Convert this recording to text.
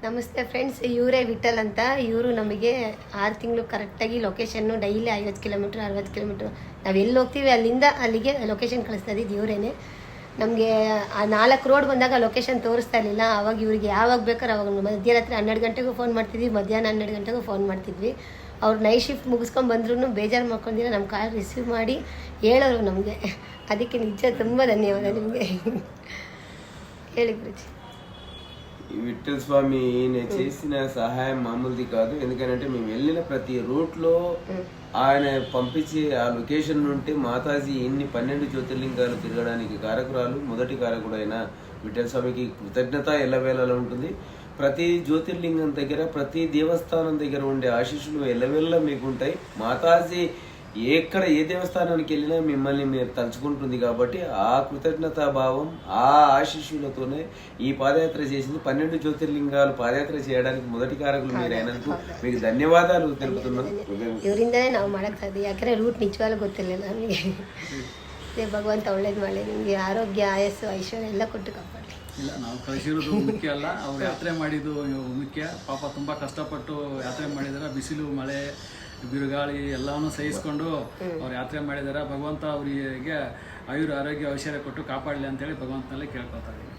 ನಮಸ್ತೆ ಫ್ರೆಂಡ್ಸ್, ಇವರೇ ವಿಠಲ್ ಅಂತ. ಇವರು ನಮಗೆ 6 ತಿಂಗಳು ಕರೆಕ್ಟಾಗಿ ಲೊಕೇಶನ್ನು ಡೈಲಿ 50 ಕಿಲೋಮೀಟ್ರ್ 60 ಕಿಲೋಮೀಟ್ರ್ ನಾವು ಎಲ್ಲಿ ಹೋಗ್ತೀವಿ ಅಲ್ಲಿಂದ ಅಲ್ಲಿಗೆ ಲೊಕೇಶನ್ ಕಳಿಸ್ತಾ ಇದ್ದಿದ್ದು ಇವರೇನೆ. ನಮಗೆ ಆ 4 ರೋಡ್ ಬಂದಾಗ ಲೊಕೇಶನ್ ತೋರಿಸ್ತಾ ಇರಲಿಲ್ಲ. ಆವಾಗ ಇವ್ರಿಗೆ ಯಾವಾಗ ಬೇಕಾದ್ರೆ ಅವಾಗ ಮಧ್ಯರಾತ್ರಿ 12 ಗಂಟೆಗೂ ಫೋನ್ ಮಾಡ್ತಿದ್ವಿ, ಮಧ್ಯಾಹ್ನ 12 ಗಂಟೆಗೂ ಫೋನ್ ಮಾಡ್ತಿದ್ವಿ. ಅವ್ರು ನೈಟ್ ಶಿಫ್ಟ್ ಮುಗಿಸ್ಕೊಂಡು ಬಂದ್ರೂ ಬೇಜಾರು ಮಾಡ್ಕೊಂಡಿಲ್ಲ, ನಮ್ಮ ಕಾಲ್ ರಿಸೀವ್ ಮಾಡಿ ಹೇಳೋರು ನಮಗೆ. ಅದಕ್ಕೆ ನಿಜ ತುಂಬ ಧನ್ಯವಾದ నిಮಗೆ. ಹೇಳಿ గురించి. విఠల్ స్వామి ఈయన చేసిన సహాయం మామూలుది కాదు. ఎందుకంటే మేము వెళ్ళిన ప్రతి రూట్లో ఆయన పంపించి ఆ లొకేషన్ నుండి మాతాజీ ఇన్ని 12 జ్యోతిర్లింగాలు తిరగడానికి కారకురాలు, మొదటి కారకుడైన విఠల్ స్వామికి కృతజ్ఞత ఎల్లవేళలా ఉంటుంది. ప్రతి జ్యోతిర్లింగం దగ్గర, ప్రతి దేవస్థానం దగ్గర ఉండే ఆశీస్సులు ఎల్లవేళ మీకు ఉంటాయి. మాతాజీ ఎక్కడ ఏ దేవస్థానానికి వెళ్ళినా మిమ్మల్ని మీరు తలుచుకుంటుంది. కాబట్టి ఆ కృతజ్ఞతా భావం, ఆ ఆశీస్సులతోనే ఈ పాదయాత్ర చేసింది. 12 జ్యోతిర్లింగాలు పాదయాత్ర చేయడానికి మొదటి కారకులు మీరు అయినందుకు మీకు ధన్యవాదాలు తెలుపుతున్నాను. ಇವರಿಂದನೇ ನಾವು ಮಾಡ್ತಾ ಇದ್ದೀವಿ. ಯಾಕಂದರೆ ರೂಟ್ ನಿಜವಾಗ್ಲೂ ಗೊತ್ತಿರಲಿಲ್ಲ ನಮಗೆ. ಭಗವಂತ ಒಳ್ಳೇದು ಮಾಡಲಿ, ನಿಮಗೆ ಆರೋಗ್ಯ, ಆಯಸ್ಸು, ಐಶ್ವರ್ಯ ಎಲ್ಲ ಕೊಟ್ಟು ಕಾಪಾಡಲಿ. ಇಲ್ಲ, ನಾವು ಕಳಿಸಿರೋದು ಮುಖ್ಯ ಅಲ್ಲ, ಅವ್ರು ಯಾತ್ರೆ ಮಾಡಿದ್ದು ಮುಖ್ಯ. ಪಾಪ ತುಂಬ ಕಷ್ಟಪಟ್ಟು ಯಾತ್ರೆ ಮಾಡಿದಾರೆ. ಬಿಸಿಲು, ಮಳೆ, ಬಿರುಗಾಳಿ ಎಲ್ಲವನ್ನೂ ಸಹಿಸ್ಕೊಂಡು ಅವ್ರು ಯಾತ್ರೆ ಮಾಡಿದ್ದಾರೆ. ಭಗವಂತ ಅವರಿಗೆ ಆಯುರ, ಆರೋಗ್ಯ, ಐಶ್ವರ್ಯ ಕೊಟ್ಟು ಕಾಪಾಡಲಿ ಅಂತೇಳಿ ಭಗವಂತನಲ್ಲಿ ಕೇಳ್ಕೊತಾ ಇದ್ದೀವಿ.